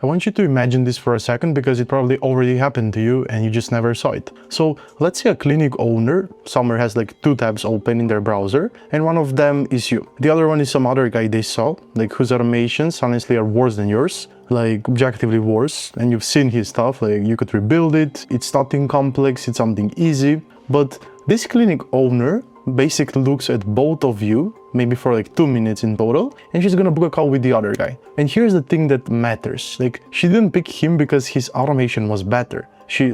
I want you to imagine this for a second because it probably already happened to you and you just never saw it. So let's say a clinic owner somewhere has like 2 tabs open in their browser and one of them is you. The other one is some other guy they saw, like whose automations honestly are worse than yours, like objectively worse, and you've seen his stuff, like you could rebuild it, it's nothing complex, it's something easy. But this clinic owner basically looks at both of you, maybe for like 2 minutes in total, and she's gonna book a call with the other guy. And here's the thing that matters, like she didn't pick him because his automation was better. She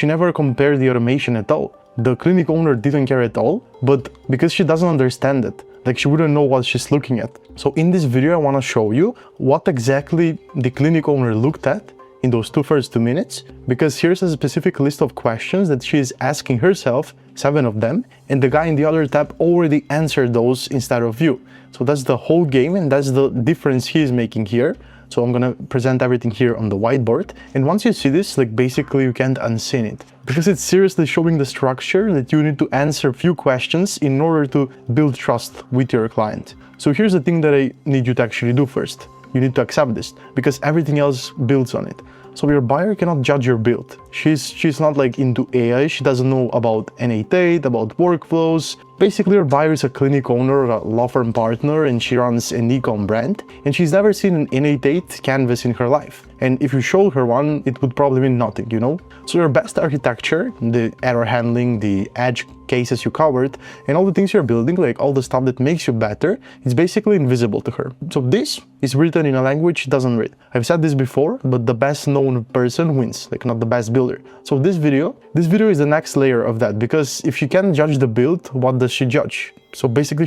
never compared the automation at all. The clinic owner didn't care at all, but because she doesn't understand it, like she wouldn't know what she's looking at. So in this video, I want to show you what exactly the clinic owner looked at in those first 2 minutes, because here's a specific list of questions that she is asking herself, 7 of them, and the guy in the other tab already answered those instead of you. So that's the whole game, and that's the difference he is making here. So I'm gonna present everything here on the whiteboard, and once you see this, like basically you can't unseen it, because it's seriously showing the structure that you need to answer few questions in order to build trust with your client. So here's the thing that I need you to actually do first. You need to accept this, because everything else builds on it. So your buyer cannot judge your build. She's not like into AI, she doesn't know about N88, about workflows. Basically, your buyer is a clinic owner, a law firm partner, and she runs an e-com brand, and she's never seen an N88 canvas in her life. And if you showed her one, it would probably mean nothing, you know? So your best architecture, the error handling, the edge cases you covered, and all the things you're building, like all the stuff that makes you better, is basically invisible to her. So this is written in a language she doesn't read. I've said this before, but the best known person wins, like not the best builder. So this video is the next layer of that, because if she can't judge the build, what does she judge? So basically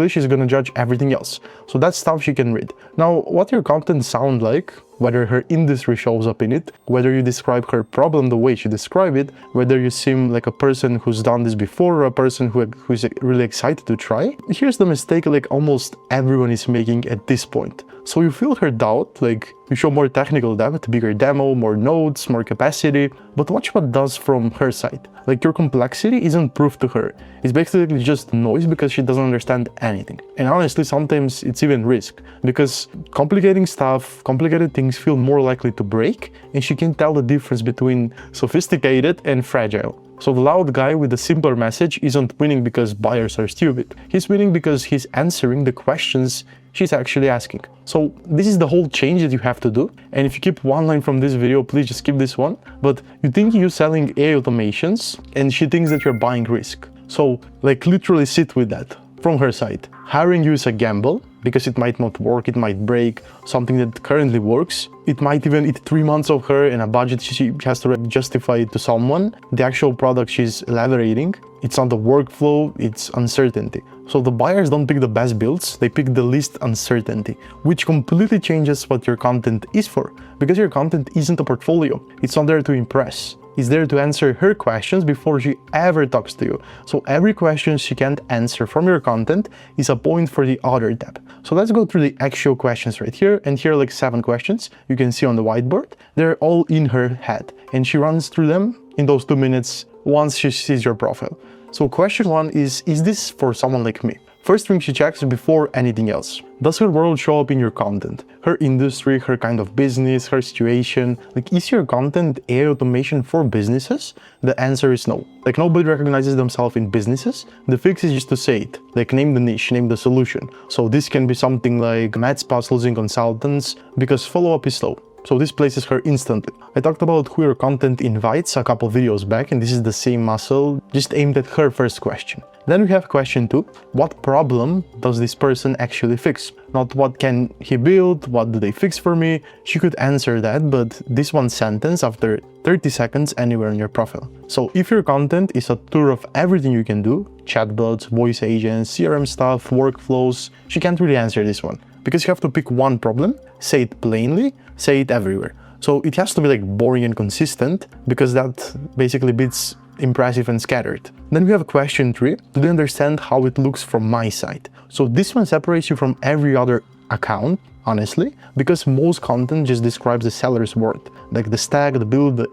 she's gonna judge everything else. So that's stuff she can read. Now, what your content sound like, whether her industry shows up in it, whether you describe her problem the way she described it, whether you seem like a person who's done this before or a person who's really excited to try. Here's the mistake like almost everyone is making at this point. So you feel her doubt, like you show more technical depth, bigger demo, more nodes, more capacity, but watch what does from her side. Like your complexity isn't proof to her. It's basically just noise because she doesn't understand anything. And honestly, sometimes it's even risk, because complicating stuff, complicated things feel more likely to break, and she can tell the difference between sophisticated and fragile. So the loud guy with the simpler message isn't winning because buyers are stupid. He's winning because he's answering the questions she's actually asking. So this is the whole change that you have to do. And if you keep one line from this video, please just skip this one. But you think you're selling AI automations and she thinks that you're buying risk. So like literally sit with that from her side. Hiring you is a gamble because it might not work, it might break something that currently works. It might even eat 3 months of her and a budget she has to justify it to someone. The actual product she's elaborating, it's not the workflow, it's uncertainty. So the buyers don't pick the best builds, they pick the least uncertainty, which completely changes what your content is for. Because your content isn't a portfolio, it's not there to impress. It's there to answer her questions before she ever talks to you. So every question she can't answer from your content is a point for the other tab. So let's go through the actual questions right here. And here are like 7 questions you can see on the whiteboard. They're all in her head and she runs through them in those 2 minutes once she sees your profile. So question 1 is this for someone like me? First thing she checks before anything else. Does her world show up in your content? Her industry, her kind of business, her situation. Like, is your content AI automation for businesses? The answer is no. Like, nobody recognizes themselves in businesses. The fix is just to say it. Like, name the niche, name the solution. So this can be something like maths puzzles in consultants, because follow-up is slow. So this places her instantly. I talked about who your content invites a couple videos back, and this is the same muscle, just aimed at her first question. Then we have question 2. What problem does this person actually fix? Not what can he build, what do they fix for me? She could answer that, but this one sentence after 30 seconds anywhere in your profile. So if your content is a tour of everything you can do, chatbots, voice agents, CRM stuff, workflows, she can't really answer this one. Because you have to pick one problem, say it plainly, say it everywhere. So it has to be like boring and consistent, because that basically beats impressive and scattered. Then we have question 3. Do they understand how it looks from my side? So this one separates you from every other account honestly, because most content just describes the seller's worth, like the stack, the build, the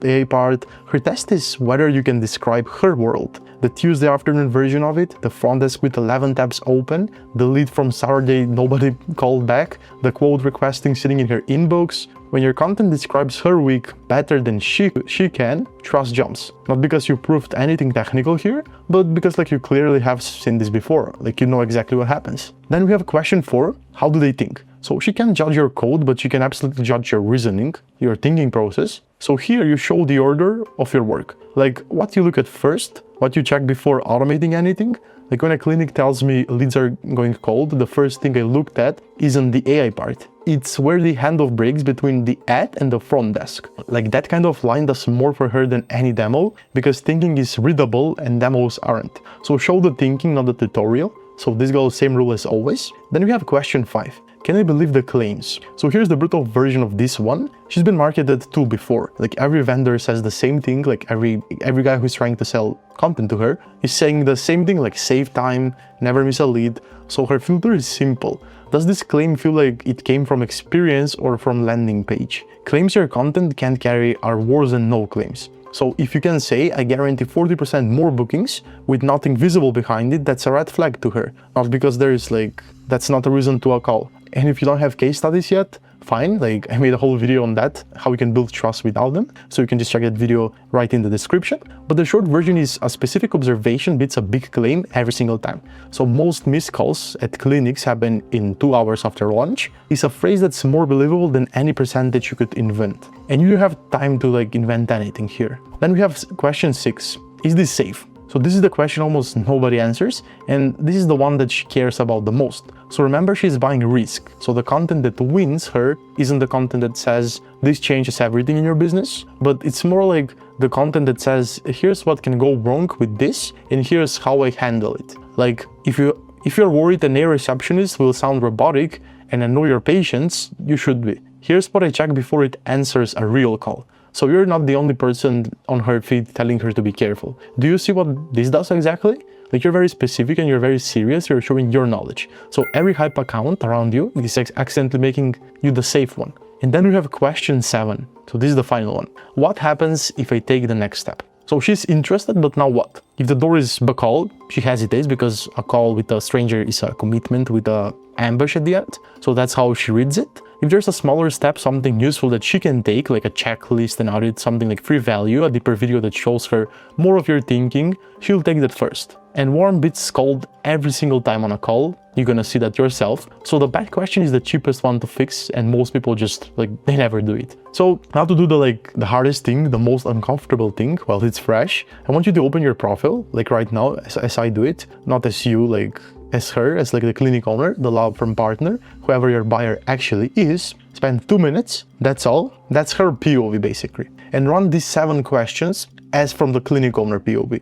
AI part. Her test is whether you can describe her world. The Tuesday afternoon version of it, the front desk with 11 tabs open, the lead from Saturday nobody called back, the quote requesting sitting in her inbox. When your content describes her week better than she can, trust jumps. Not because you proved anything technical here, but because like you clearly have seen this before, like you know exactly what happens. Then we have question 4, how do they think? So she can't judge your code, but she can absolutely judge your reasoning, your thinking process. So here you show the order of your work, like what you look at first, what you check before automating anything. Like when a clinic tells me leads are going cold, the first thing I looked at isn't the AI part. It's where the handoff breaks between the ad and the front desk. Like that kind of line does more for her than any demo, because thinking is readable and demos aren't. So show the thinking, not the tutorial. So this goes same rule as always. Then we have question 5. Can I believe the claims? So here's the brutal version of this one. She's been marketed to before. Like every vendor says the same thing, like every guy who's trying to sell content to her is saying the same thing, like save time, never miss a lead. So her filter is simple. Does this claim feel like it came from experience or from landing page? Claims your content can't carry are worse than no claims. So if you can say, I guarantee 40% more bookings with nothing visible behind it, that's a red flag to her. Not because there is like, that's not a reason to a call. And if you don't have case studies yet, fine, like I made a whole video on that, how we can build trust without them. So you can just check that video right in the description. But the short version is a specific observation beats a big claim every single time. So most missed calls at clinics happen in 2 hours after launch is a phrase that's more believable than any percentage you could invent. And you have time to like invent anything here. Then we have question 6. Is this safe? So this is the question almost nobody answers, and this is the one that she cares about the most. So remember, she's buying risk. So the content that wins her isn't the content that says this changes everything in your business, but it's more like the content that says here's what can go wrong with this and here's how I handle it. Like if you're worried an AI receptionist will sound robotic and annoy your patients, you should be. Here's what I check before it answers a real call. So you're not the only person on her feed telling her to be careful. Do you see what this does exactly? Like you're very specific and you're very serious, you're showing your knowledge. So every hype account around you is accidentally making you the safe one. And then we have question 7. So this is the final one. What happens if I take the next step? So she's interested, but now what? If the door is call, she hesitates because a call with a stranger is a commitment with an ambush at the end. So that's how she reads it. If there's a smaller step, something useful that she can take, like a checklist, an audit, something like free value, a deeper video that shows her more of your thinking, she'll take that first. And warm bits called every single time on a call, you're gonna see that yourself. So the bad question is the cheapest one to fix, and most people just they never do it. So now to do the hardest thing, the most uncomfortable thing while it's fresh, I want you to open your profile, like right now, as I do it, not as you, as her, as the clinic owner, the law firm partner, whoever your buyer actually is. Spend 2 minutes, that's all. That's her POV basically. And run these 7 questions as from the clinic owner POV.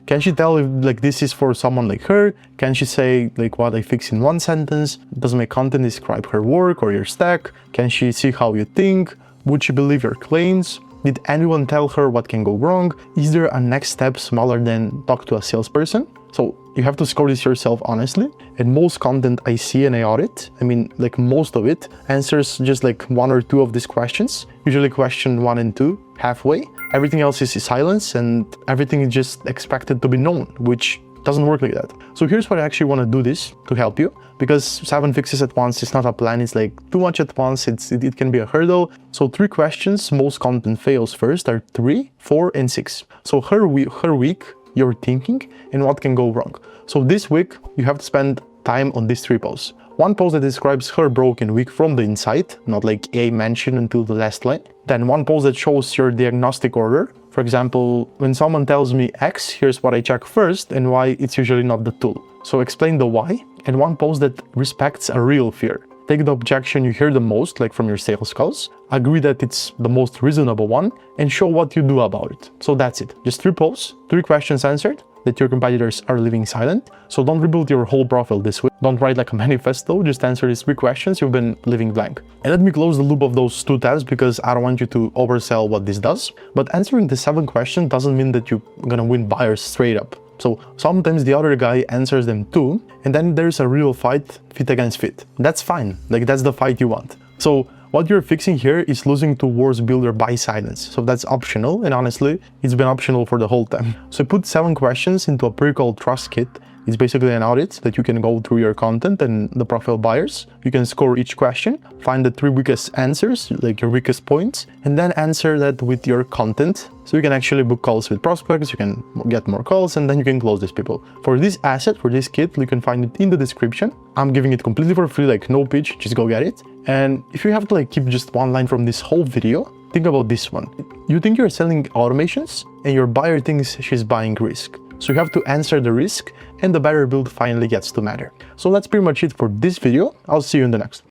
Can she tell if this is for someone like her? Can she say what I fix in 1 sentence? Does my content describe her work or your stack? Can she see how you think? Would she believe your claims? Did anyone tell her what can go wrong? Is there a next step smaller than talk to a salesperson? So you have to score this yourself honestly. And most content I see and I audit, most of it answers just 1 or 2 of these questions. Usually question 1 and 2, halfway. Everything else is silence and everything is just expected to be known, which doesn't work like that. So here's what I actually want to do this to help you, because 7 fixes at once is not a plan. It's too much at once. It can be a hurdle. So 3 questions most content fails first are 3, 4, and 6. So her week, your thinking, and what can go wrong. So this week you have to spend time on these 3 posts. 1 post that describes her broken week from the inside, not A mentioned until the last line. Then 1 post that shows your diagnostic order. For example, when someone tells me X, here's what I check first and why it's usually not the tool. So explain the why. And 1 post that respects a real fear. Take the objection you hear the most, from your sales calls, agree that it's the most reasonable one, and show what you do about it. So that's it. Just 3 posts, 3 questions answered that your competitors are leaving silent. So don't rebuild your whole profile this way. Don't write a manifesto, just answer these 3 questions you've been leaving blank. And let me close the loop of those 2 tabs because I don't want you to oversell what this does. But answering the 7 questions doesn't mean that you're gonna win buyers straight up. So sometimes the other guy answers them too, and then there's a real fight, fit against fit. That's fine, like that's the fight you want. So what you're fixing here is losing to Worst Builder by silence. So that's optional, and honestly, it's been optional for the whole time. So I put 7 questions into a pre-called trust kit. It's basically an audit that you can go through your content and the profile buyers. You can score each question, find the 3 weakest answers, like your weakest points, and then answer that with your content. So you can actually book calls with prospects, you can get more calls, and then you can close these people. For this asset, for this kit, you can find it in the description. I'm giving it completely for free, like no pitch, just go get it. And if you have to like keep just one line from this whole video, think about this one. You think you're selling automations and your buyer thinks she's buying risk. So you have to answer the risk and the better build finally gets to matter. So that's pretty much it for this video. I'll see you in the next.